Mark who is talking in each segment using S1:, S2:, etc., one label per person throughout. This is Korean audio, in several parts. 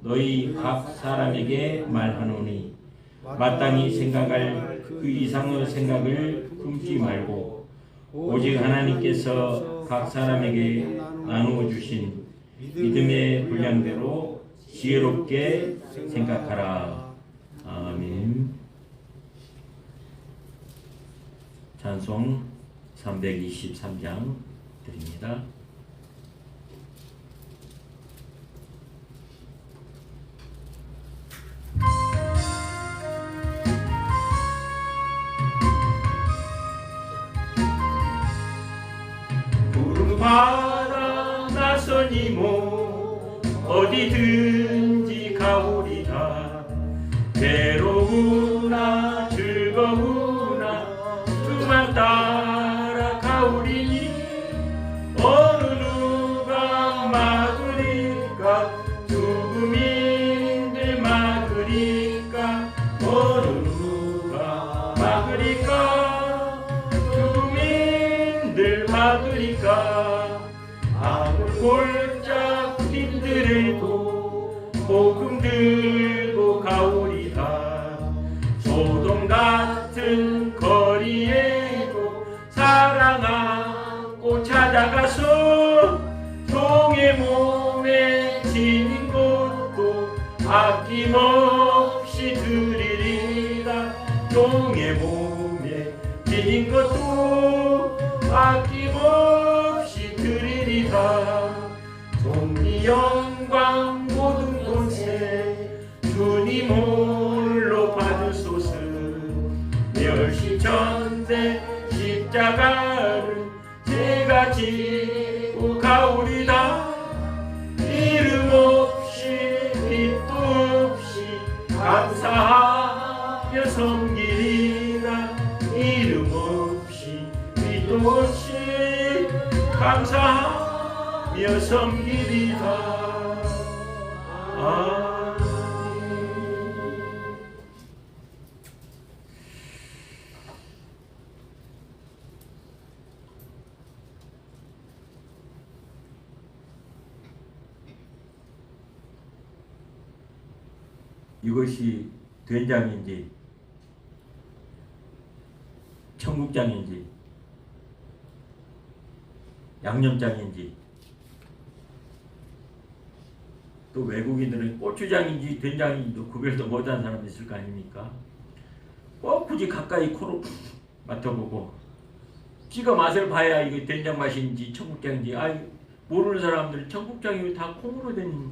S1: 너희 각 사람에게 말하노니 마땅히 생각할 그 이상의 생각을 품지 말고 오직 하나님께서 각 사람에게 나누어 주신 믿음의 분량대로 지혜롭게 생각하라. 아멘. 찬송 323장 드립니다. 바다 나서니 뭐 어디든지 가오리다. 괴로우나 즐거우나 주만 따라 가오리니 어느 누가 막으리까 죽음인들 막으리까 어느 누가 막으리까 죽음인들 막으리까 골짝 빈들에도 복음 들고 가오리다. 소돔 같은 거리에도 사랑 안고 찾아가서 종의 몸에 지닌 것도 아낌없이 드리리라. 종의 몸에 지닌 것도 아낌없이 드리리라. 존귀 영광 모든 권세 주님 홀로 받으소서. 멸시천대 십자가를 제가 지고 가오리다. 이름 없이 빛도 없이 감사하며 섬기리라. 이름 없이 빛도 없이 감사하며 섬기리라. 아멘. 이것이 된장인지 청국장인지 양념장인지, 또 외국인들은 고추장인지 된장인지도 구별도 못하는 사람이 있을 거 아닙니까? 꼭 굳이 가까이 코로 맡아보고 지가 맛을 봐야 이거 된장 맛인지 청국장인지. 모르는 사람들 청국장이 다 콩으로 된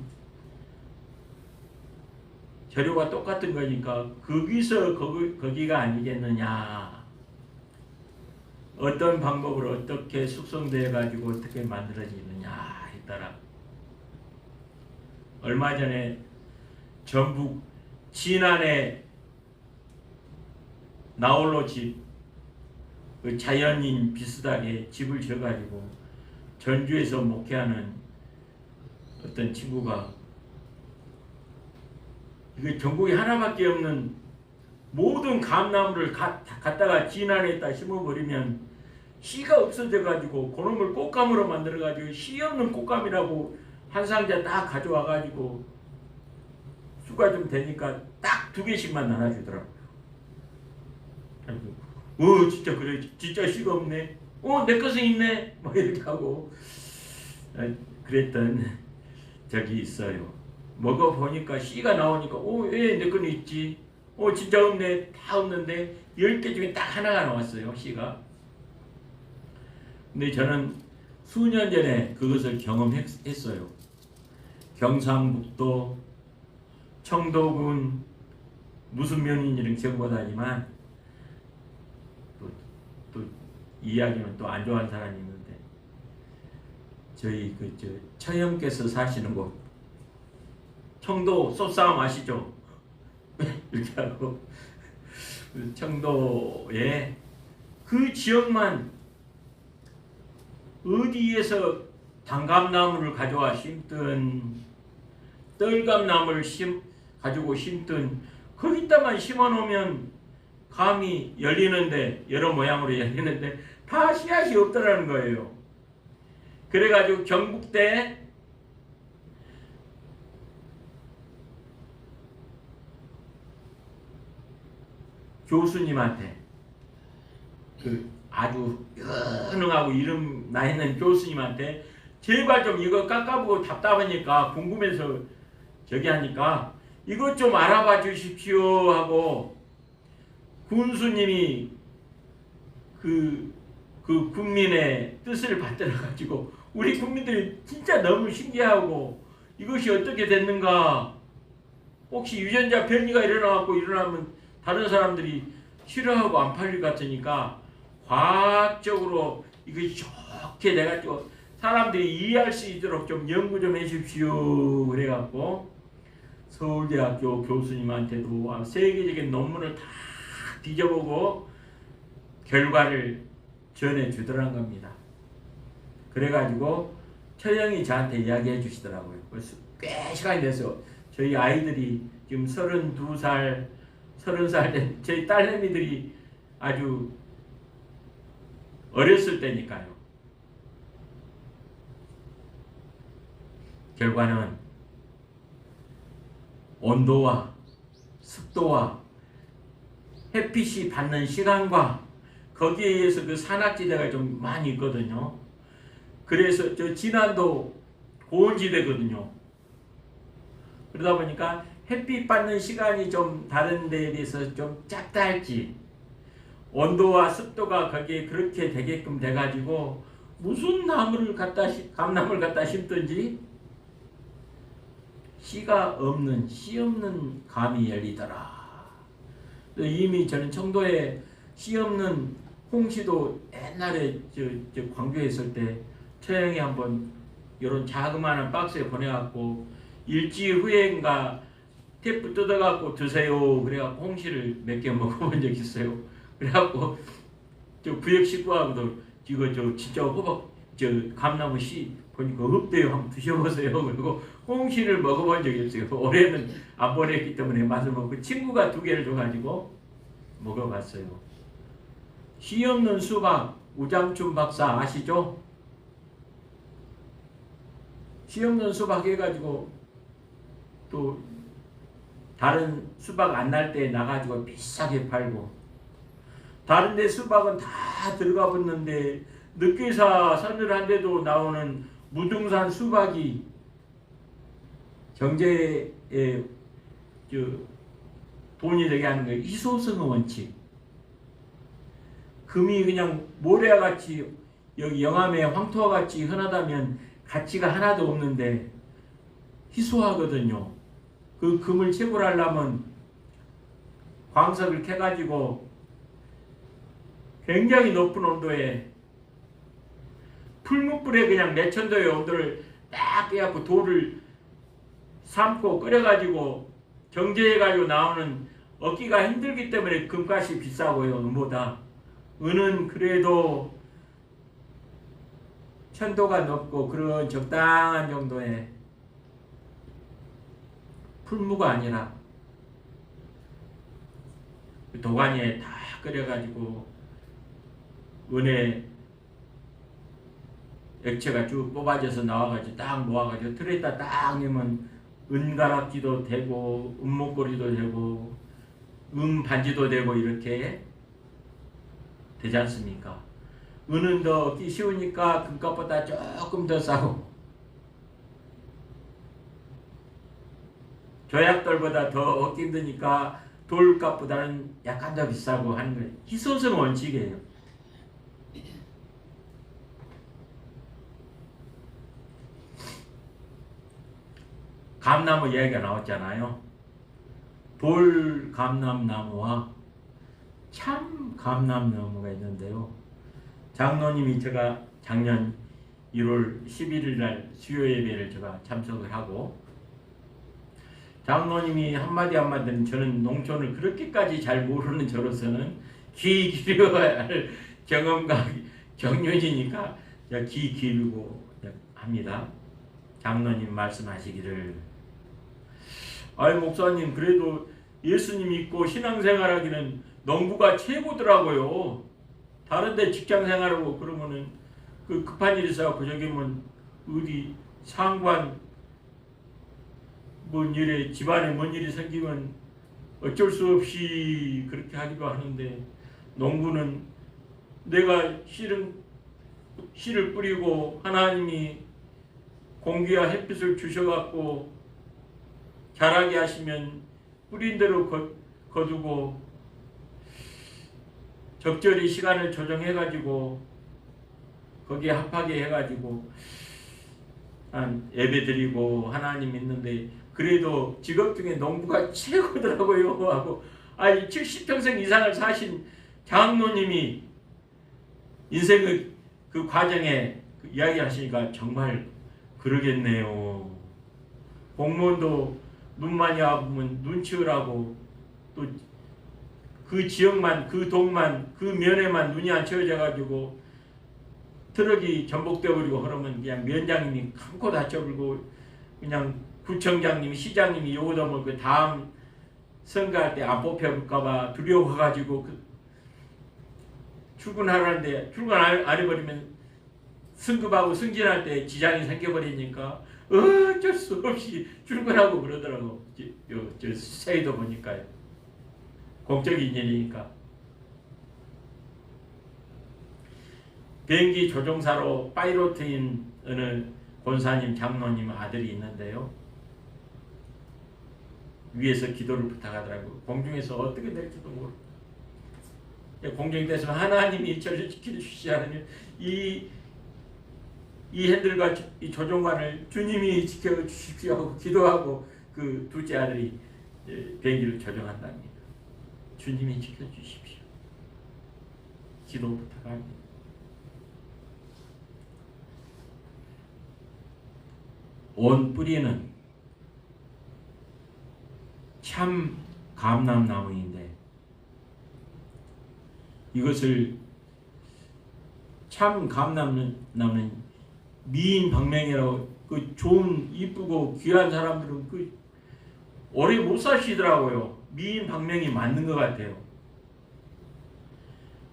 S1: 재료가 똑같은 거니까 거기서 거기가 아니겠느냐. 어떤 방법으로 어떻게 숙성되어 가지고 어떻게 만들어지느냐 했더라. 얼마 전에 전북 진안에 나홀로 집, 그 자연인 비슷하게 집을 지어가지고 전주에서 목회하는 어떤 친구가 이게 전국에 하나밖에 없는 모든 감나무를 갖다가 진안에다 심어버리면 씨가 없어져가지고 그놈을 꽃감으로 만들어가지고 씨 없는 꽃감이라고 한 상자 딱 가져와가지고 수가 좀 되니까 딱 2개씩만 나눠주더라고요. 진짜 그래, 진짜 씨가 없네. 내 것은 있네. 뭐 이렇게 하고 그랬던 적이 있어요. 먹어보니까 씨가 나오니까 왜 내 거는 있지? 진짜 없네. 다 없는데 10개 중에 딱 하나가 나왔어요, 씨가. 근데 저는 수년 전에 그것을 경험했어요. 경상북도 청도군 무슨 면인지는 기억 못하지만 또 이야기는 또 안 좋아하는 사람이 있는데, 저희 처형께서 사시는 곳 청도 쏘싸움 아시죠? 이렇게 하고 청도에 그 지역만 어디에서 단감나무를 가져와 심든 떨감나무를 가지고 심든 거기다만 심어놓으면 감이 열리는데, 여러 모양으로 열리는데 다 씨앗이 없더라는 거예요. 그래가지고 경북대 교수님한테 그 아주 유능하고 이름 나 있는 교수님한테 제발 좀 이거 깎아보고 답답하니까 궁금해서 저기 하니까 이것 좀 알아봐 주십시오 하고 군수님이 그 국민의 뜻을 받들어 가지고 우리 국민들이 진짜 너무 신기하고 이것이 어떻게 됐는가, 혹시 유전자 변이가 일어나면 다른 사람들이 싫어하고 안 팔릴 것 같으니까 과학적으로 이것이 좋게 내가 좀 사람들이 이해할 수 있도록 좀 연구 좀 해주십시오 그래갖고 서울대학교 교수님한테도 세계적인 논문을 다 뒤져보고 결과를 전해주더란 겁니다. 그래가지고 처형이 저한테 이야기해 주시더라고요. 그래서 꽤 시간이 돼서 저희 아이들이 지금 32살, 30살 된 저희 딸내미들이 아주 어렸을 때니까요. 결과는 온도와 습도와 햇빛이 받는 시간과 거기에 의해서 그 산악지대가 좀 많이 있거든요. 그래서 저 진안도 고온지대거든요. 그러다 보니까 햇빛 받는 시간이 좀 다른 데에 비해서 좀 작다 할지 온도와 습도가 거기에 그렇게 되게끔 돼가지고 무슨 감나무를 갖다 심든지 씨 없는 감이 열리더라. 이미 저는 청도에 씨 없는 홍시도 옛날에 저 광주에 있을 때 처형이 한번 이런 자그마한 박스에 보내갖고 일주일 후에인가 테이프 뜯어갖고 드세요 그래갖고 홍시를 몇 개 먹어본 적 있어요. 그래갖고 저 구역 식구하고도 이거 저 진짜 호박 저 감나무 씨 보니까 없대요. 한번 드셔보세요. 그리고 홍시를 먹어본 적이 없어요. 올해는 안 보냈기 때문에 맛을 먹고 친구가 2개를 줘가지고 먹어봤어요. 씨 없는 수박 우장춘 박사 아시죠? 씨 없는 수박 해가지고 또 다른 수박 안 날 때 나가지고 비싸게 팔고 다른 데 수박은 다 들어가 붙는데 늑괴사 서늘한데도 나오는 무등산 수박이 경제에 돈이 되게 하는 거예요. 희소성의 원칙. 금이 그냥 모래와 같이 여기 영암의 황토와 같이 흔하다면 가치가 하나도 없는데 희소하거든요. 그 금을 채굴하려면 광석을 캐가지고 굉장히 높은 온도에 풀무불에 그냥 몇천도의 온도를 딱 빼갖고 돌을 삶고 끓여가지고 정제해가지고 나오는 얻기가 힘들기 때문에 금값이 비싸고요. 은보다. 은은 그래도 천도가 높고 그런 적당한 정도의 풀무가 아니라 도가니에 다 끓여가지고 은에 액체가 쭉 뽑아져서 나와가지고 딱 모아가지고 틀에다 딱 넣으면 은가락지도 되고 은목걸이도 되고 반지도 되고 이렇게 되지 않습니까? 은은 더 얻기 쉬우니까 금값보다 조금 더 싸고 조약돌보다 더 얻기 힘드니까 돌값보다는 약간 더 비싸고 하는 거예요. 희소성 원칙이에요. 감나무 이야기가 나왔잖아요. 돌 감람나무와 참 감람나무가 있는데요. 장로님이 제가 작년 1월 11일 날 수요 예배를 제가 참석을 하고 장로님이 한마디는 저는 농촌을 그렇게까지 잘 모르는 저로서는 귀 기울여야 할 경험과 경륜이니까 귀 기울이고 합니다. 장로님 말씀하시기를 아이 목사님 그래도 예수님 믿고 신앙생활하기는 농부가 최고더라고요. 다른데 직장생활하고 그러면은 그 급한 일이 있어갖고 저기 뭐 어디 상관 뭔 일에 집안에 뭔 일이 생기면 어쩔 수 없이 그렇게 하기도 하는데, 농부는 내가 씨를 뿌리고 하나님이 공기와 햇빛을 주셔갖고 자라게 하시면 뿌린 대로 거두고 적절히 시간을 조정해가지고 거기에 합하게 해가지고 예배드리고 하나님 믿는데, 그래도 직업 중에 농부가 최고더라고요 하고, 70평생 이상을 사신 장로님이 인생의 그 과정에 이야기하시니까 정말 그러겠네요. 공무원도 눈 많이 아프면 눈 치우라고, 또 그 지역만, 그 동만, 그 면에만 눈이 안 채워져 가지고 트럭이 전복되어 버리고 그러면 그냥 면장님이 감고 다쳐버리고, 그냥 구청장님이, 시장님이 요거 더먹고 다음 선거할 때 안 뽑혀볼까봐 두려워가지고 출근하라는데 출근 안 해버리면 승급하고 승진할 때 지장이 생겨버리니까 어쩔 수 없이 출근하고 그러더라고. 저 세이도 보니까요. 공적인 일이니까. 비행기 조종사로 파이로트인 어느 권사님, 장로님 아들이 있는데요. 위에서 기도를 부탁하더라고요. 공중에서 어떻게 될지도 모르고. 공중에 됐으면 하나님이 저를 지켜주시지 않으면 이 핸들과 이 조종관을 주님이 지켜주십시오 하고 기도하고 그 둘째 아들이 비행기를 조종한답니다. 주님이 지켜주십시오. 기도 부탁합니다. 온 뿌리는 참 감람나무인데, 이것을 참 감람나무는 미인 방맹이라고, 그 좋은 이쁘고 귀한 사람들은 그 오래 못 사시더라고요. 미인 방맹이 맞는 것 같아요.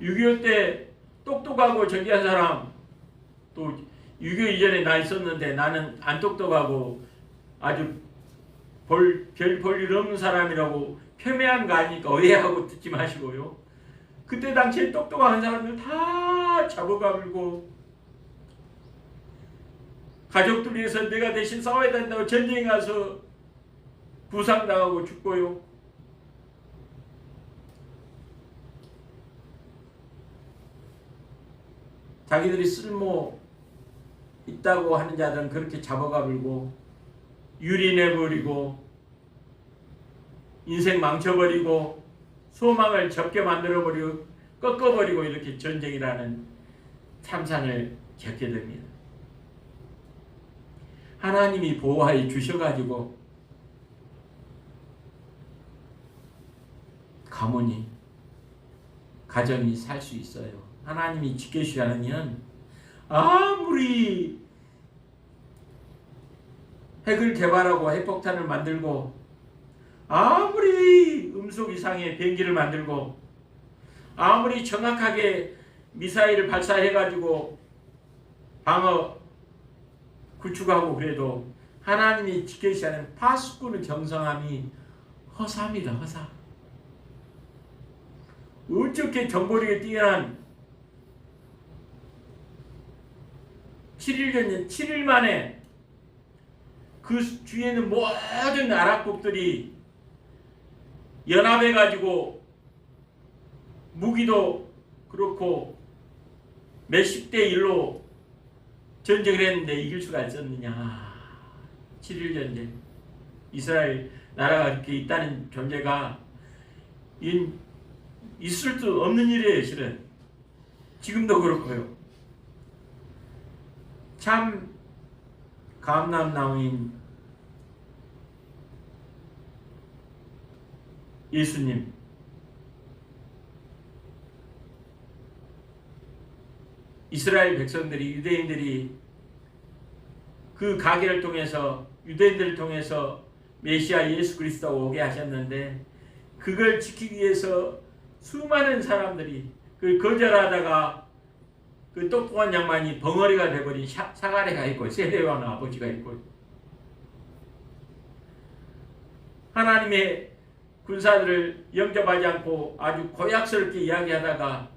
S1: 6.25 때 똑똑하고 저기한 사람, 또 6.25 이전에 나 있었는데 나는 안 똑똑하고 아주 별 볼 일 없는 사람이라고 폄훼한 거 아니니까 오해하고 듣지 마시고요. 그때 당시에 똑똑한 사람들 다 잡아가물고 가족들 위해서 내가 대신 싸워야 된다고 전쟁에 가서 부상당하고 죽고요. 자기들이 쓸모 있다고 하는 자들은 그렇게 잡아가물고 유린해버리고 인생 망쳐버리고 소망을 접게 만들어버리고 꺾어버리고 이렇게 전쟁이라는 참상을 겪게 됩니다. 하나님이 보호하여 주셔가지고 가문이, 가정이 살 수 있어요. 하나님이 지켜주지 않으면 아무리 핵을 개발하고 핵폭탄을 만들고 아무리 음속 이상의 비행기를 만들고 아무리 정확하게 미사일을 발사해가지고 방어 구축하고 그래도 하나님이 지켜주지 않으면 파수꾼의 정성함이 허사입니다. 허사. 어떻게 정보력이 뛰어난 7일 전 7일 만에 그 주위에는 모든 아랍국들이 연합해가지고 무기도 그렇고 몇십 대 1로 전쟁을 했는데 이길 수가 있었느냐. 7일 전쟁. 이스라엘 나라가 이렇게 있다는 존재가 있을 수 없는 일이에요. 실은 지금도 그렇고요. 참 감람나무인 예수님, 이스라엘 백성들이, 유대인들이 그 가계를 통해서, 유대인들을 통해서 메시아 예수 그리스도가 오게 하셨는데, 그걸 지키기 위해서 수많은 사람들이 그 거절하다가 그 똑똑한 양반이 벙어리가 돼버린 사가랴가 있고 세례요한 아버지가 있고, 하나님의 군사들을 영접하지 않고 아주 고약스럽게 이야기하다가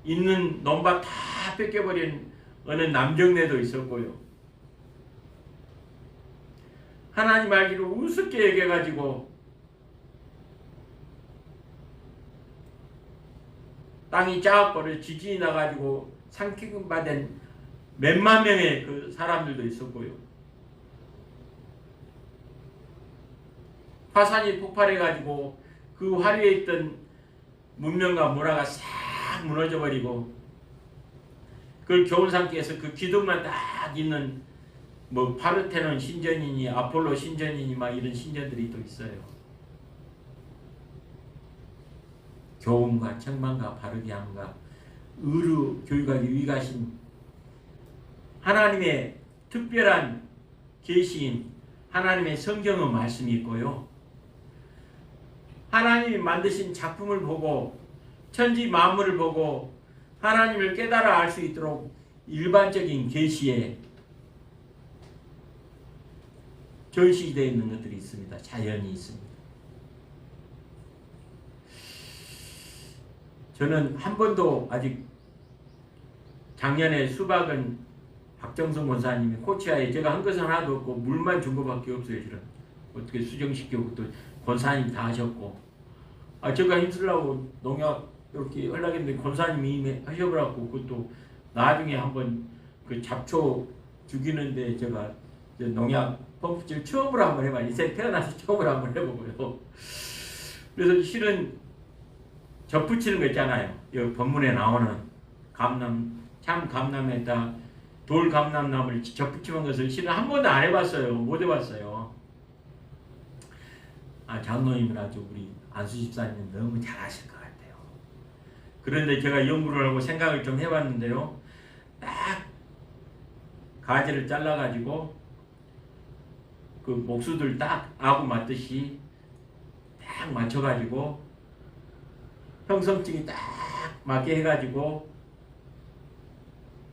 S1: 있는 논밭 다 뺏겨버린 어느 남정네도 있었고요. 하나님 알기를 우습게 여겨가지고 땅이 쫙 지진이 나가지고 상기금받은 몇만 명의 그 사람들도 있었고요. 화산이 폭발해가지고 그 화류에 있던 문명과 문화가 싹 무너져버리고 그걸 겨울산기에서 그 기둥만 딱 있는 뭐 파르테논 신전이니 아폴로 신전이니 막 이런 신전들이 또 있어요. 교훈과 책망과 바르게 함과 의루 교육과 유익하신 하나님의 특별한 계시인 하나님의 성경의 말씀이 있고요. 하나님이 만드신 작품을 보고 천지 만물을 보고 하나님을 깨달아 알 수 있도록 일반적인 계시에 전시되어 있는 것들이 있습니다. 자연이 있습니다. 저는 한 번도 아직 작년에 수박은 박정성 권사님이 코치아에 제가 한 것은 하나도 없고 물만 준 것밖에 없어요. 저는 어떻게 수정시키고 또 권사님 다 하셨고 제가 힘쓰려고 농약 이렇게 하려고 했는데 권사님이 하셔버렸고 그것도 나중에 한번 그 잡초 죽이는데 제가 농약 펌프질 처음으로 한번 해봐요. 인생 태어나서 처음으로 한번 해보고요. 그래서 실은 접붙이는 거 있잖아요. 여기 본문에 나오는 감람, 참 감람에다 돌 감람나무를 접붙이는 것을 실은 한 번도 안 해봤어요. 못 해봤어요. 장로님은 아주 우리 안수 집사님 너무 잘하실 것 같아요. 그런데 제가 연구를 하고 생각을 좀 해봤는데요. 딱 가지를 잘라가지고 그 목수들 딱 아구 맞듯이 딱 맞춰가지고 형성층이 딱 맞게 해가지고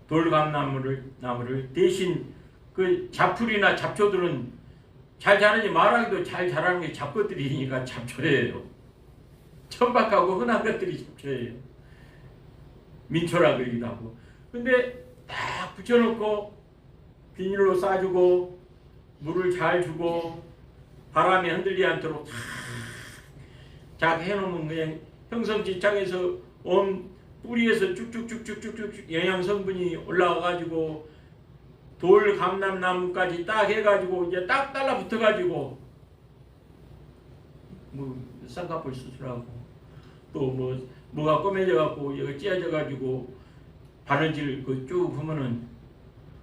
S1: 돌감나무를 대신 그 잡풀이나 잡초들은 잘 자라지 말하기도 잘 자라는 게 잡것들이니까 잡초예요. 천박하고 흔한 것들이 잡초예요. 민초라 그러기도 하고. 근데 딱 붙여놓고 비닐로 싸주고 물을 잘 주고 바람에 흔들리지 않도록 잘 해놓으면 그냥 형성지창에서 온 뿌리에서 쭉쭉쭉쭉쭉쭉 영양 성분이 올라와가지고 돌 감람나무까지 딱 해가지고 이제 딱 달라붙어가지고 뭐 쌍꺼풀 수술하고 또 뭐가 꼬매져갖고 여기 찢어져가지고 바느질 그 쭉 보면은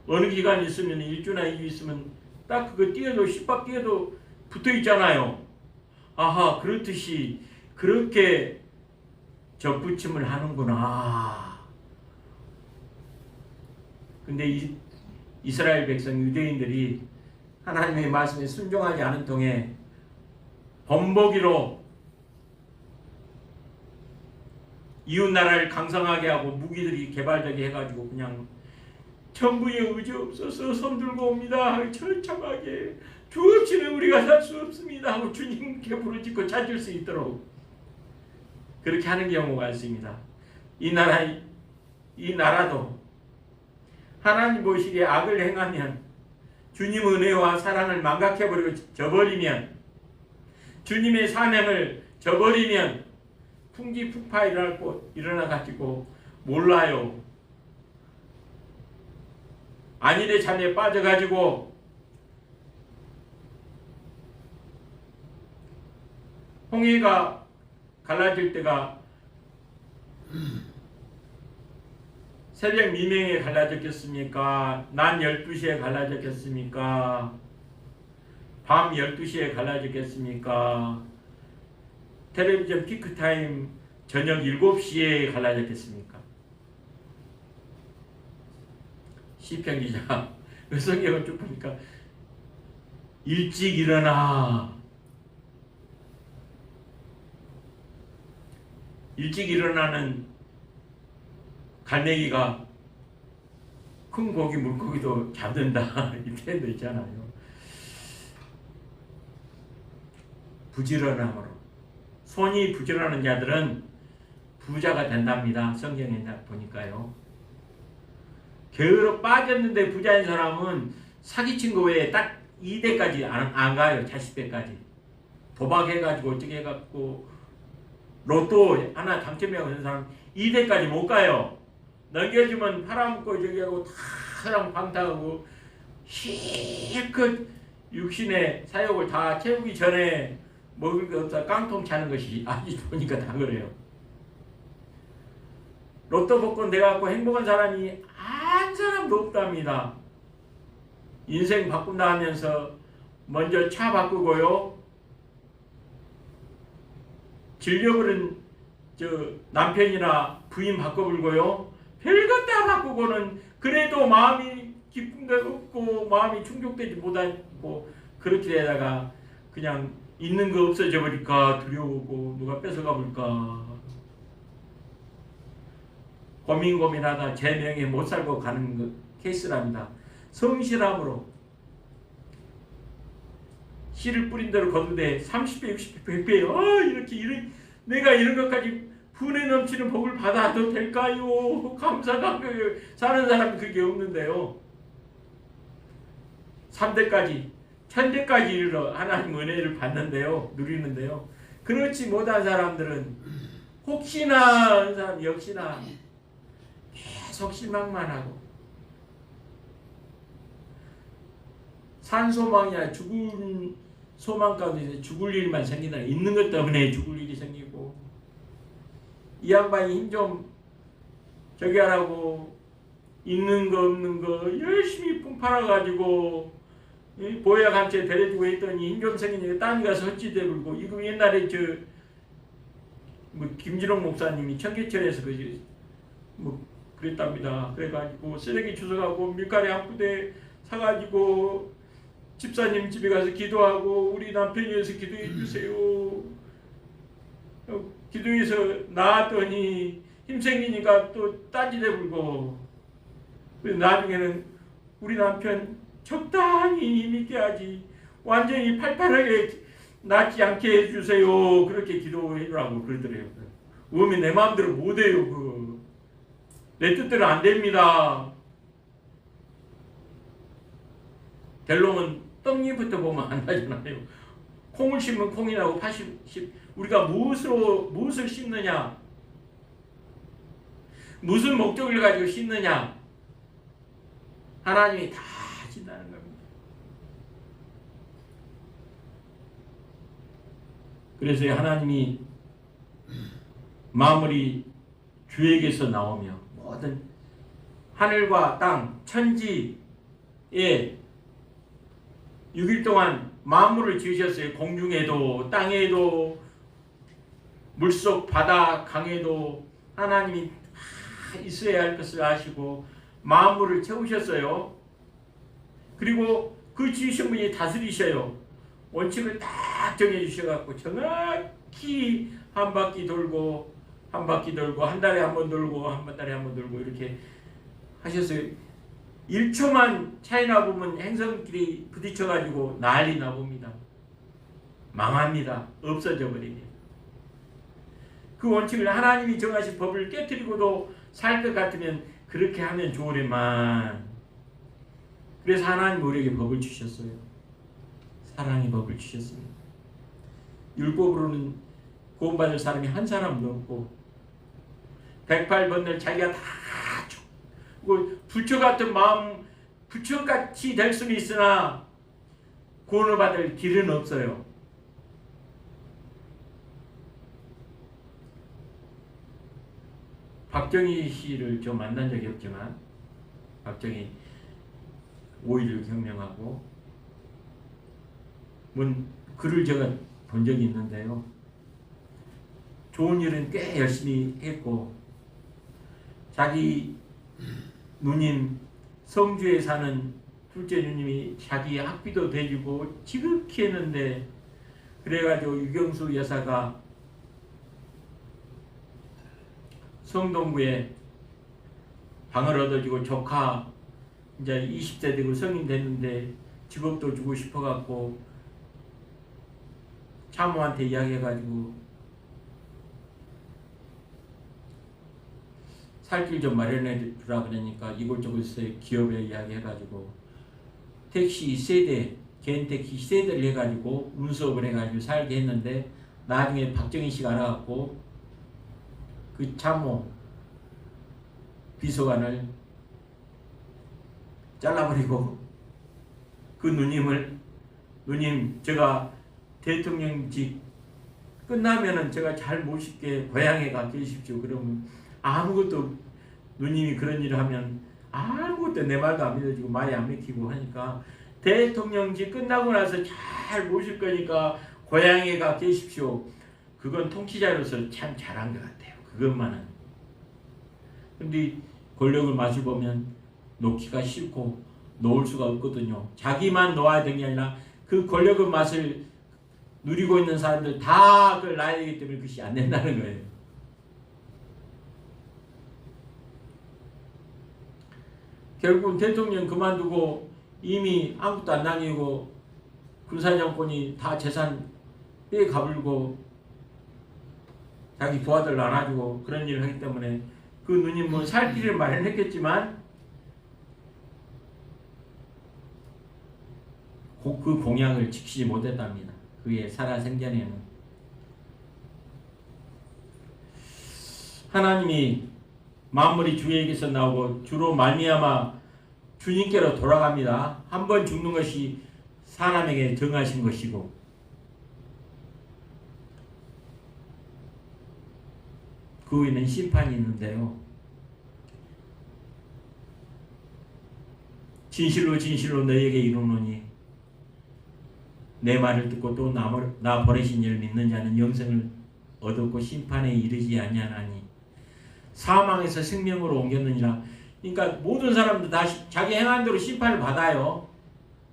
S1: 어느 기간 있으면 1주나 2주 있으면 딱 그거 띄어도 십박 띄어도 붙어 있잖아요. 아하, 그렇듯이 그렇게 접붙임을 하는구나. 근데 이스라엘 백성 유대인들이 하나님의 말씀에 순종하지 않은 통에 범벅이로 이웃나라를 강성하게 하고 무기들이 개발되게 해가지고 그냥 정부의 의지 없어서 손들고 옵니다. 처참하게 주 없이는 우리가 살 수 없습니다 하고 주님께 부르짖고 찾을 수 있도록 그렇게 하는 경우가 있습니다. 이 나라도 하나님 보시기에 악을 행하면 주님 은혜와 사랑을 망각해버리고 저버리면 주님의 사명을 저버리면 풍지풍파 일어나가지고 몰라요. 안일의 잠에 빠져가지고 홍해가 갈라질 때가 새벽 미명에 갈라졌겠습니까? 낮 12시에 갈라졌겠습니까? 밤 12시에 갈라졌겠습니까? 텔레비전 피크타임 저녁 7시에 갈라졌겠습니까? 시편 기자 성경을 쭉 보니까 일찍 일어나 일찍 일어나는 갈매기가 큰 고기 물고기도 잡는다 이 표현도 있잖아요. 부지런함으로 손이 부지런한 자들은 부자가 된답니다. 성경에 보니까요. 게으로 빠졌는데 부자인 사람은 사기친 거 외에 딱 2대까지 안 가요. 자식대까지. 도박해가지고 어떻게 해갖고 로또 하나 당첨해가고 있는 사람 2대까지 못 가요. 넘겨주면 팔아먹고 저기 하고 다 사람 방탕하고 실컷 육신의 사욕을 다 채우기 전에 먹을 게 없다 깡통 차는 것이 아직 보니까 다 그래요. 로또 복권 돼갖고 행복한 사람이 한 사람도 없답니다. 인생 바꾼다 하면서 먼저 차 바꾸고요. 질려버린 남편이나 부인 바꿔불고요. 별것 다 바꾸고는 그래도 마음이 기쁜 게 없고 마음이 충족되지 못하고 그렇게 되다가 그냥 있는 거 없어져 버릴까 두려우고 누가 뺏어가 볼까 고민하다 제 명에 못 살고 가는 케이스랍니다. 성실함으로 씨를 뿌린 대로 거두되 30배, 60배, 100배 이렇게 내가 이런 것까지 분에 넘치는 복을 받아도 될까요? 감사가 사는 사람은 그게 없는데요. 3대까지 1000대까지 이르러 하나님 은혜를 받는데요. 누리는데요. 그렇지 못한 사람들은 혹시나 하는 사람 역시나 계속 실망만 하고 산소망이야 죽은 소망 가운데 죽을 일만 생기다 있는 것 때문에 죽을 일이 생기고 이 양반이 힘 좀 저기 하라고 있는 거 없는 거 열심히 품 팔아가지고 보약 한 채 데려주고 했더니 힘 좀 생기니까 딴 데 가서 헛짓대불고 이거 옛날에 김진홍 목사님이 청계천에서 그랬답니다. 그래가지고 쓰레기 주워가고 밀가루 한 부대 사가지고 집사님 집에 가서 기도하고 우리 남편이 위해서 기도해 주세요. 기도해서 나왔더니 힘 생기니까 또 딴짓에 불고 나중에는 우리 남편 적당히 힘있게 하지 완전히 팔팔하게 낫지 않게 해주세요. 그렇게 기도해주라고 그러더래요. 음이 내 마음대로 못해요. 내 뜻대로 안 됩니다. 델롱은 떡잎부터 보면 안 나잖아요. 콩을 심으면 콩이 나고 우리가 무엇을 심느냐 무슨 목적을 가지고 심느냐 하나님이 다 아신다는 겁니다. 그래서 하나님이 만물이 주에게서 나오며 모든 하늘과 땅 천지에 6일 동안 만물을 지으셨어요. 공중에도 땅에도 물속 바다 강에도 하나님이 다 있어야 할 것을 아시고 만물을 채우셨어요. 그리고 그 지으신 분이 다스리셔요. 원칙을 딱 정해주셔갖고 정확히 한 바퀴 돌고 한 달에 한 번 돌고 한 달에 한 번 돌고 이렇게 하셨어요. 1초만 차이 나보면 행성끼리 부딪혀가지고 난리 나봅니다. 망합니다. 없어져 버립니다. 그 원칙을 하나님이 정하신 법을 깨트리고도 살 것 같으면 그렇게 하면 좋으리만 그래서 하나님 우리에게 법을 주셨어요. 사랑의 법을 주셨습니다. 율법으로는 구원받을 사람이 한 사람도 없고 108번을 자기가 다 부처 같은 마음 부처같이 될 수는 있으나 구원을 받을 길은 없어요. 박정희 씨를 좀 만난 적이 없지만 박정희 5.16 혁명하고 글을 제가 본 적이 있는데요. 좋은 일은 꽤 열심히 했고 자기 누님 성주에 사는 둘째 누님이 자기 학비도 대주고 지극히 했는데 그래가지고 유경수 여사가 성동구에 방을 얻어주고 조카 이제 20대 되고 성인 됐는데 직업도 주고 싶어갖고 참모한테 이야기해가지고 살 길 좀 마련해 주라 그러니까 이곳저곳에서 기업에 이야기해가지고 택시 세대, 개인 택시 세대를 해가지고 운수업을 해가지고 살게 했는데 나중에 박정희 씨가 알아갖고 그 참모 비서관을 잘라버리고 그 누님 제가 대통령직 끝나면은 제가 잘 모실게 고향에 가 계십시오. 그러면 아무것도 누님이 그런 일을 하면 아무것도 내 말도 안 믿어지고 말이 안 믿기고 하니까 대통령직 끝나고 나서 잘 모실 거니까 고향에 가 계십시오. 그건 통치자로서 참 잘한 것 같아요. 그것만은. 근데 권력을 맛을 보면 놓기가 싫고 놓을 수가 없거든요. 자기만 놓아야 되는 게 아니라 그 권력의 맛을 누리고 있는 사람들 다 그걸 놔야 되기 때문에 그것이 안 된다는 거예요. 결국은 대통령 그만두고 이미 아무것도 안 남기고 군사정권이 다 재산 빼가불고 자기 부하들 안아주고 그런 일을 하기 때문에 그 누님은 살 길을 마련했겠지만 그 공약을 지키지 못했답니다. 그의 살아생전에는. 하나님이 만물이 주에게서 나오고 주로 말미암아 주님께로 돌아갑니다. 한 번 죽는 것이 사람에게 정하신 것이고 그 후에는 심판이 있는데요. 진실로 진실로 너희에게 이르노니 내 말을 듣고 또 나 보내신 이를 믿는 자는 영생을 얻었고 심판에 이르지 아니하나니 사망에서 생명으로 옮겼느니라. 그러니까 모든 사람들 다 자기 행한 대로 심판을 받아요.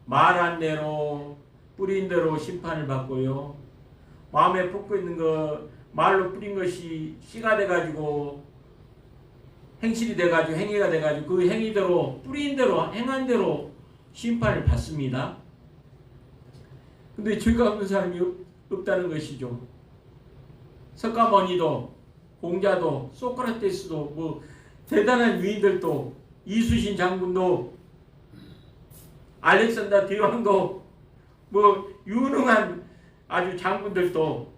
S1: 말한 대로 뿌린 대로 심판을 받고요. 마음에 품고 있는 거 말로 뿌린 것이 씨가 돼가지고 행실이 돼가지고 행위가 돼가지고 그 행위대로 뿌린 대로 행한 대로 심판을 받습니다. 근데 죄가 없는 사람이 없다는 것이죠. 석가모니도 공자도 소크라테스도 뭐 대단한 유인들도 이수신 장군도 알렉산더 대왕도 뭐 유능한 아주 장군들도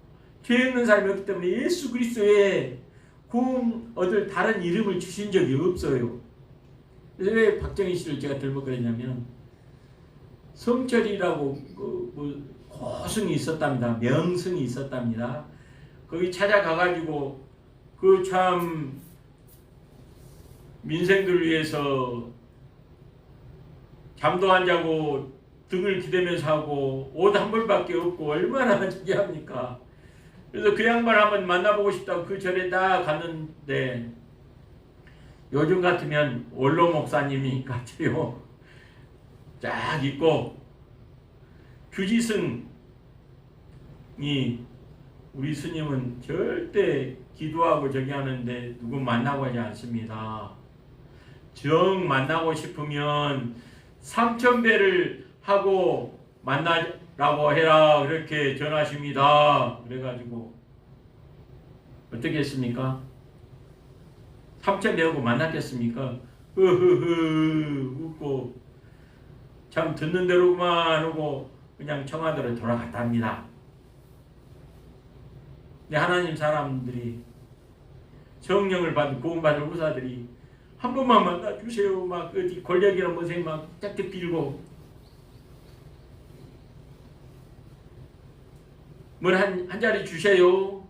S1: 죄 없는 사람이 없기 때문에 예수 그리스도의 구원 얻을 다른 이름을 주신 적이 없어요. 그래서 왜 박정희 씨를 제가 들먹거렸냐면 성철이라고 뭐 고승이 있었답니다. 명승이 있었답니다. 거기 찾아가가지고 그 참 민생들 위해서 잠도 안 자고 등을 기대면서 하고 옷 한 벌밖에 없고 얼마나 저기 합니까? 그래서 그 양반 한번 만나보고 싶다고 그 절에 딱 갔는데 요즘 같으면 원로 목사님이 같아요. 쫙 있고 규지승이 우리 스님은 절대 기도하고 저기 하는데 누구 만나고 하지 않습니다. 정 만나고 싶으면 3000배를 하고 만나라고 해라 그렇게 전하십니다. 그래가지고 어떻게 했습니까? 3000배 하고 만났겠습니까? 흐흐흐 웃고 참 듣는 대로만 하고 그냥 청와대로 돌아갔답니다. 근데 하나님 사람들이 성령을 받은 구원받은 후사들이 한 번만 만나주세요. 막 어디 권력이나 무슨 막 짝짝 빌고 뭘 한 자리 주세요.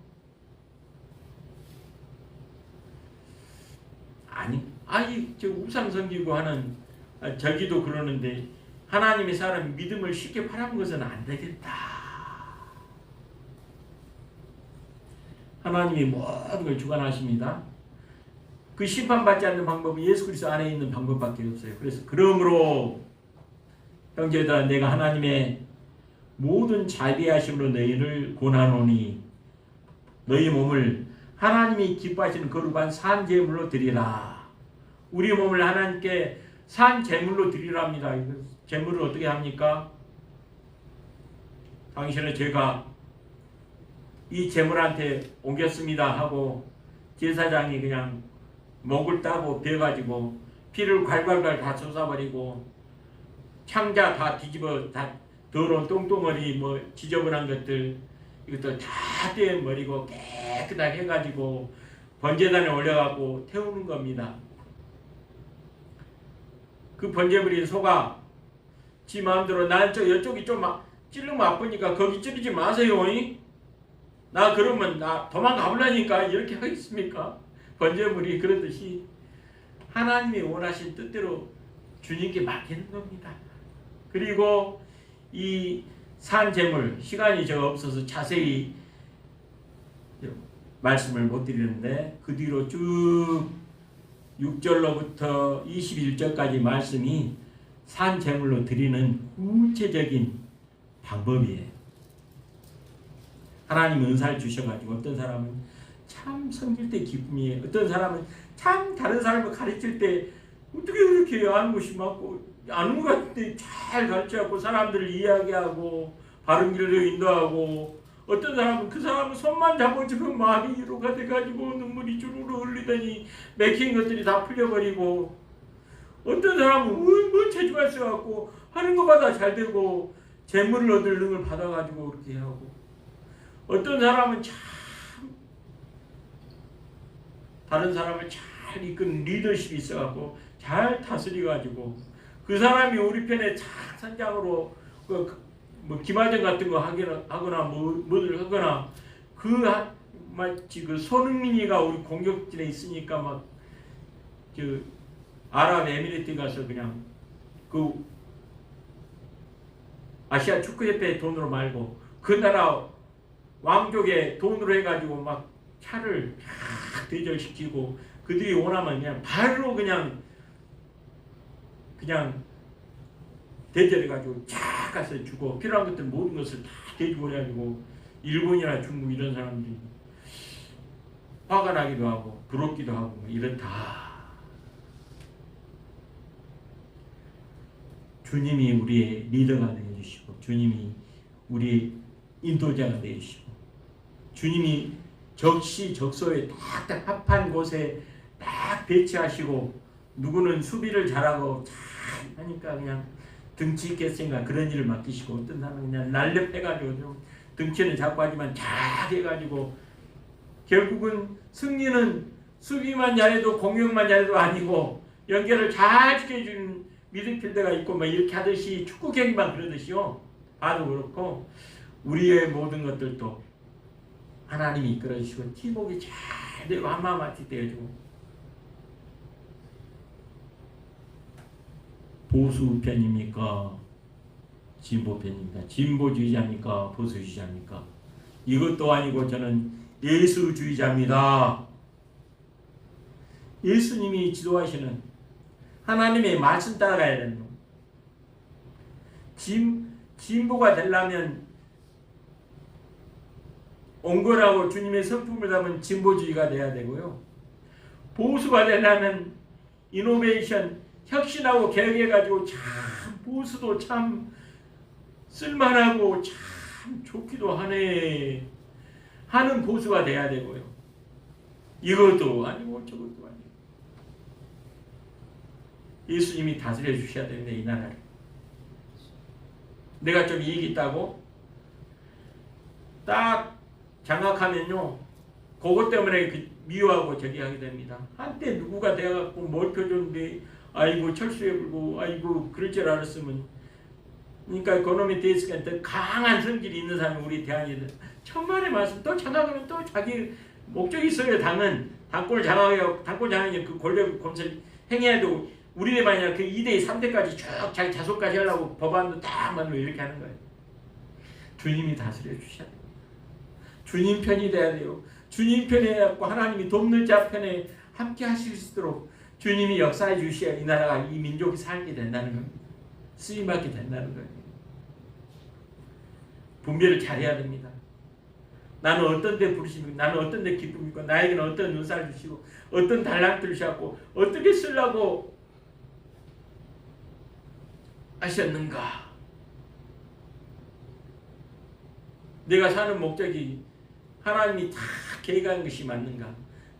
S1: 아니 저 우상 섬기고 하는 저기도 그러는데 하나님의 사람이 믿음을 쉽게 팔아먹은 것은 안 되겠다. 하나님이 모든 걸 주관하십니다. 그 심판받지 않는 방법은 예수 그리스도 안에 있는 방법밖에 없어요. 그래서 그러므로 형제들아 내가 하나님의 모든 자비하심으로 너희를 권하노니 너희 몸을 하나님이 기뻐하시는 거룩한 산 제물로 드리라. 우리 몸을 하나님께 산 제물로 드리랍니다. 제물을 어떻게 합니까? 당신은 제가 이 제물한테 옮겼습니다 하고 제사장이 그냥 목을 따고 베가지고 피를 괄괄괄 다 쏟아버리고 창자 다 뒤집어 다 더러운 똥덩어리 뭐 지저분한 것들 이것도 다 떼어버리고 깨끗하게 해가지고 번제단에 올려갖고 태우는 겁니다. 그 번제버린 소가 지 마음대로 난 이쪽이 좀 찌르면 아프니까 거기 찌르지 마세요. 나 그러면 나 도망가보려니까 이렇게 하겠습니까? 번제물이 그러듯이 하나님이 원하신 뜻대로 주님께 맡기는 겁니다. 그리고 이 산제물 시간이 저 없어서 자세히 말씀을 못 드리는데 그 뒤로 쭉 6절로부터 21절까지 말씀이 산제물로 드리는 구체적인 방법이에요. 하나님 은사를 주셔가지고 어떤 사람은 참 섬길 때 기쁨이에요. 어떤 사람은 참 다른 사람을 가르칠 때 어떻게 그렇게 아는 것이 많고 아는 것 같은데 잘 가르쳐갖고 사람들을 이야기하고 바른 길로 인도하고 어떤 사람은 그 사람은 손만 잡아주면 마음이 위로가 돼가지고 눈물이 주르르 흘리더니 맥힌 것들이 다 풀려버리고 어떤 사람은 뭐 체주가 있어갖고 하는 것마다 잘 되고 재물을 얻을 능을 받아가지고 그렇게 하고 어떤 사람은 참 다른 사람을 잘 이끄는 리더십이 있어갖고 잘 다스려가지고 그 사람이 우리 편에 착 선장으로 뭐 기마전 같은 거 하거나 뭐를 하거나 마치 그 손흥민이가 우리 공격진에 있으니까 막 아랍에미리트 가서 그냥 그 아시아 축구협회 돈으로 말고 그 나라 왕족의 돈으로 해가지고 막 차를 쫙 대절시키고 그들이 원하면 그냥 바로 그냥 대절해가지고 쫙 가서 주고 필요한 것들 모든 것을 다 대주고 해가지고 일본이나 중국 이런 사람들이 화가 나기도 하고 부럽기도 하고 이렇다. 주님이 우리의 리더가 되어주시고 주님이 우리의 인도자가 되어주시고 주님이 적시적소에 딱딱 합한 곳에 딱 배치하시고 누구는 수비를 잘하고 잘 하니까 그냥 등치 있겠으니까 그런 일을 맡기시고 어떤 사람은 그냥 날렵해가지고 좀 등치는 작고 하지만 잘 해가지고 결국은 승리는 수비만 잘해도 공격만 잘해도 아니고 연결을 잘 지켜주는 미드필더가 있고 뭐 이렇게 하듯이 축구 경기만 그러듯이요. 봐도 그렇고 우리의 모든 것들도 하나님이 이끌어주시고 팀워크가 잘 되고 한마음같이 되어주고 보수편입니까? 진보편입니까? 진보주의자입니까? 보수주의자입니까? 이것도 아니고 저는 예수주의자입니다. 예수님이 지도하시는 하나님의 말씀 따라가야 되는 거. 진보가 되려면 온건하고 주님의 성품을 담은 진보주의가 돼야 되고요. 보수가 되려면 이노베이션, 혁신하고 개혁해가지고 참 보수도 참 쓸만하고 참 좋기도 하네 하는 보수가 돼야 되고요. 이것도 아니고 저것도 아니고 예수님이 다스려 주셔야 되는데 이 나라를 내가 좀 이익이 있다고 딱 장악하면요 그것 때문에 미워하고 저기 하게 됩니다. 한때 누구가 돼갖고 뭘 펴줬는데 아이고 철수해 불고 아이고 그럴 줄 알았으면 그러니까 그놈의 대스가 더 강한 성질이 있는 사람이 우리 대한이들 천만의 말씀 또 장악하면 또 자기 목적이 있어요. 당은 당권을 장악해요. 당권 장악에 그 권력 검사를 행해야 되고 우리네 만약 그 2대 3대까지 쭉 자기 자손까지 하려고 법안도 딱 만들고 이렇게 하는 거예요. 주님이 다스려 주셔야 돼요. 주님 편이 돼야 돼요. 주님 편에 해갖고 하나님이 돕는 자 편에 함께 하실 수 있도록 주님이 역사해 주셔야 이 나라가 이 민족이 살게 된다는 겁니다. 쓰임받게 된다는 거예요. 분별을 잘해야 됩니다. 나는 어떤 데 부르십니까? 나는 어떤 데 기쁨입니까? 나에게는 어떤 은사를 주시고 어떤 달란트를 주셨고 어떻게 쓰려고 하셨는가? 내가 사는 목적이 하나님이 다 계획한 것이 맞는가?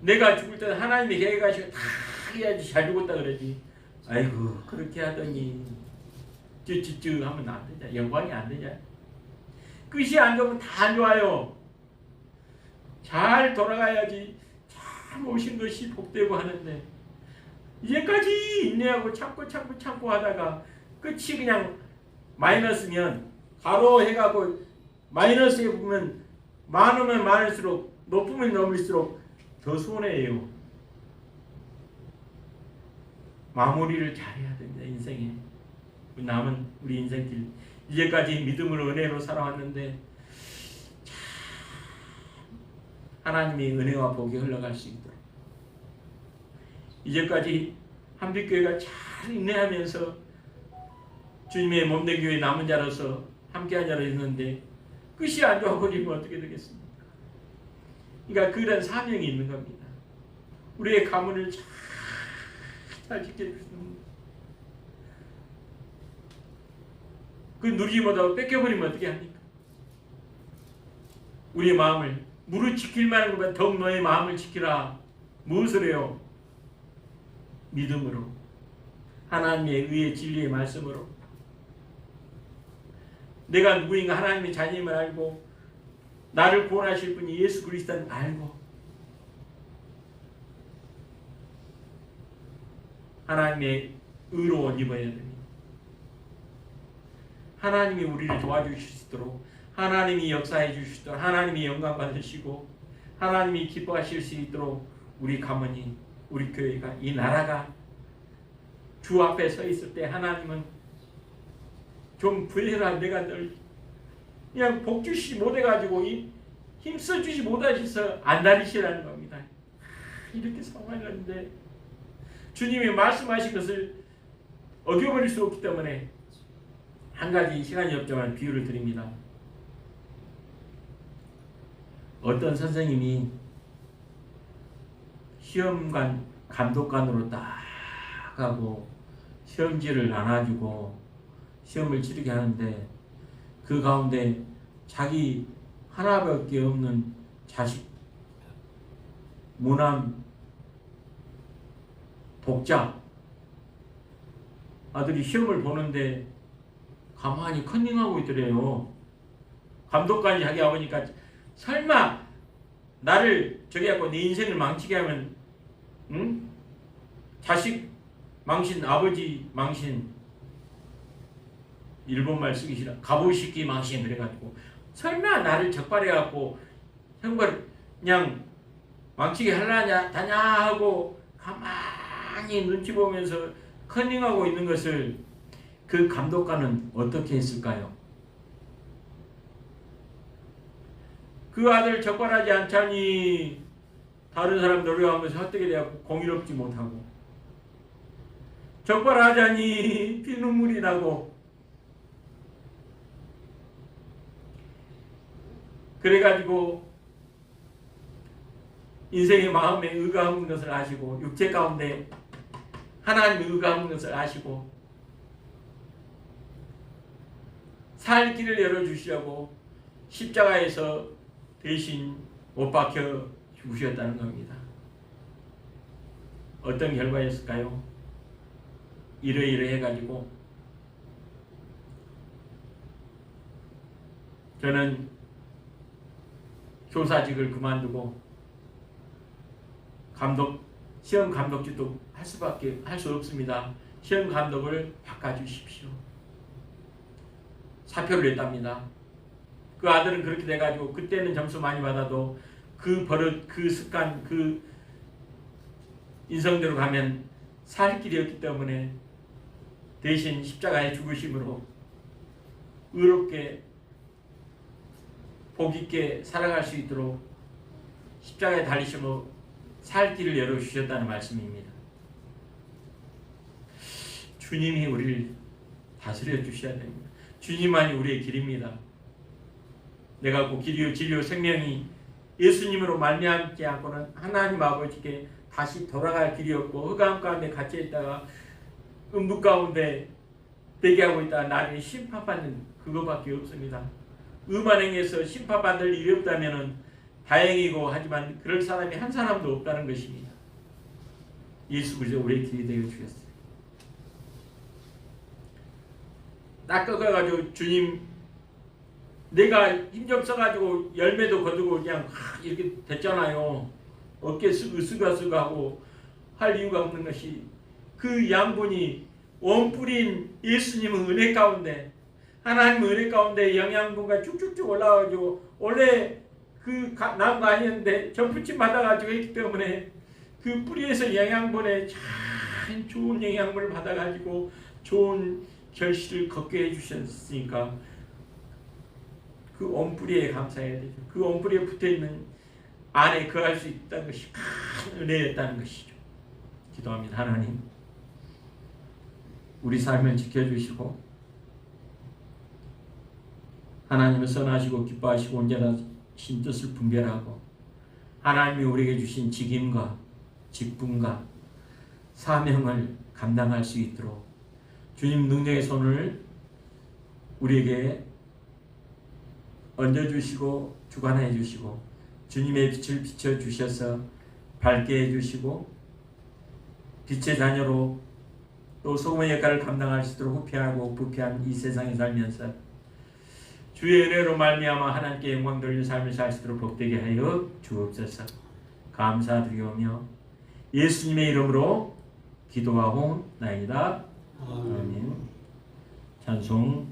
S1: 내가 죽을 때 하나님이 계획하시고 다 해야지 잘 죽었다 그러지. 아이고 그렇게 하더니 쯔쯔쯔 하면 안 되잖아. 영광이 안 되잖아. 끝이 안 좋으면 다 안 좋아요. 잘 돌아가야지 잘 오신 것이 복되고 하는데 이제까지 인내하고 참고 하다가 끝이 그냥 마이너스면 가로 해가고 마이너스에 보면 많으면 많을수록 높으면 넘을수록 더 손해예요. 마무리를 잘해야 됩니다. 인생에 남은 우리 인생길 이제까지 믿음으로 은혜로 살아왔는데 하나님의 은혜와 복이 흘러갈 수 있도록 이제까지 한빛교회가 잘 인내하면서 주님의 몸된 교회 남은 자로서 함께한 자로 있는데 끝이 안 좋아버리면 어떻게 되겠습니까? 그러니까 그런 사명이 있는 겁니다. 우리의 가문을 잘 지켜주시는 그 누리지 못하고 뺏겨버리면 어떻게 합니까? 우리의 마음을 무릇 지킬 만한 것보다 더욱 너의 마음을 지키라. 무엇을 해요? 믿음으로 하나님의 의의 진리의 말씀으로 내가 누구인가 하나님의 자녀임을 알고 나를 구원하실 분이 예수 그리스도를 알고 하나님의 의로 옷 입어야 됩니다. 하나님이 우리를 도와주실 수 있도록 하나님이 역사해 주시도록 하나님이 영광 받으시고 하나님이 기뻐하실 수 있도록 우리 가문이 우리 교회가 이 나라가 주 앞에 서 있을 때 하나님은 좀 부여라 내가 널 그냥 복 주시지 못해가지고 힘써 주지 못하셔서 안달이시라는 겁니다. 이렇게 상황이었는데 주님이 말씀하신 것을 어겨버릴 수 없기 때문에 한 가지 시간이 없지만 비유를 드립니다. 어떤 선생님이 시험관 감독관으로 딱 하고 시험지를 나눠주고 시험을 치르게 하는데 그 가운데 자기 하나밖에 없는 자식 무남 독자 아들이 시험을 보는데 가만히 컨닝하고 있더래요. 감독관이 자기 아버니까 설마 나를 저기 하고 내 인생을 망치게 하면 응? 자식 망신 아버지 망신 일본말 쓰기 싫어 가보시기 망신 그래가지고 설마 나를 적발해갖고 형벌 그냥 망치게 하려냐 다냐 하고 가만히 눈치 보면서 컨닝하고 있는 것을 그 감독관은 어떻게 했을까요? 그 아들 적발하지 않자니 다른 사람 노려가면서 헛되게 되었고 공의롭지 못하고 적발하자니 피눈물이 나고 그래가지고 인생의 마음에 의가 없는 것을 아시고 육체 가운데 하나님의 의가 없는 것을 아시고 살 길을 열어주시려고 십자가에서 대신 못 박혀 죽으셨다는 겁니다. 어떤 결과였을까요? 이러이러 해가지고 저는 교사직을 그만두고 시험 감독직도 할 수 없습니다. 시험 감독을 바꿔주십시오. 사표를 냈답니다. 그 아들은 그렇게 돼가지고 그때는 점수 많이 받아도 그 버릇, 그 습관, 그 인성대로 가면 살 길이 없기 때문에 대신 십자가의 죽으심으로 의롭게 복있게 살아갈 수 있도록 십자가에 달리심으로 살 길을 열어주셨다는 말씀입니다. 주님이 우리를 다스려 주셔야 됩니다. 주님만이 우리의 길입니다. 내가 그 길이요 진리요 생명이 예수님으로 말미암지 않고는 하나님 아버지께 다시 돌아갈 길이 없고 흑암 가운데 갇혀 있다가 음부 가운데 대기하고 있다가 나중에 심판받는 그것밖에 없습니다. 음한 행에서 심판받을 일이 없다면 다행이고 하지만 그럴 사람이 한 사람도 없다는 것입니다. 예수 그리스도 우리의 길이 되어 주셨어요. 낚아가지고 주님 내가 힘 좀 써가지고 열매도 거두고 그냥 이렇게 됐잖아요. 어깨 쓰가하고 할 이유가 없는 것이 그 양분이 원뿌린 예수님의 은혜 가운데 하나님의 은혜 가운데 영양분과 쭉쭉쭉 올라가지고 원래 그 나무가 아니었는데 전부침 받아가지고 했기 때문에 그 뿌리에서 영양분에 참 좋은 영양분을 받아가지고 좋은 결실을 걷게 해주셨으니까 그 원뿌리에 감사해야 되죠. 그 원뿌리에 붙어있는 안에 거할 수 있다는 것이 큰 은혜였다는 것이죠. 기도합니다. 하나님 우리 삶을 지켜주시고 하나님을 선하시고 기뻐하시고 온전하신 뜻을 분별하고 하나님이 우리에게 주신 직임과 직분과 사명을 감당할 수 있도록 주님 능력의 손을 우리에게 얹어주시고 주관해 주시고 주님의 빛을 비춰주셔서 밝게 해주시고 빛의 자녀로 또 소금의 역할을 감당할 수 있도록 후패하고 부패한 이 세상에 살면서 주의 은혜로 말미암아 하나님께 영광 돌리는 삶을 살 수 있도록 복되게 하여 주옵소서. 감사드리오며 예수님의 이름으로 기도하옵나이다. 아멘. 찬송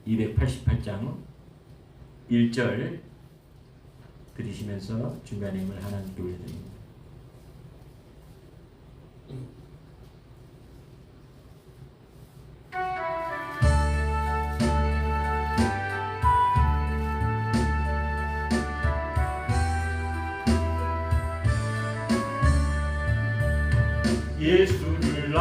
S1: 288장 1절 들으시면서 중간에 힘을 하나님께 올려드립니다. 예수를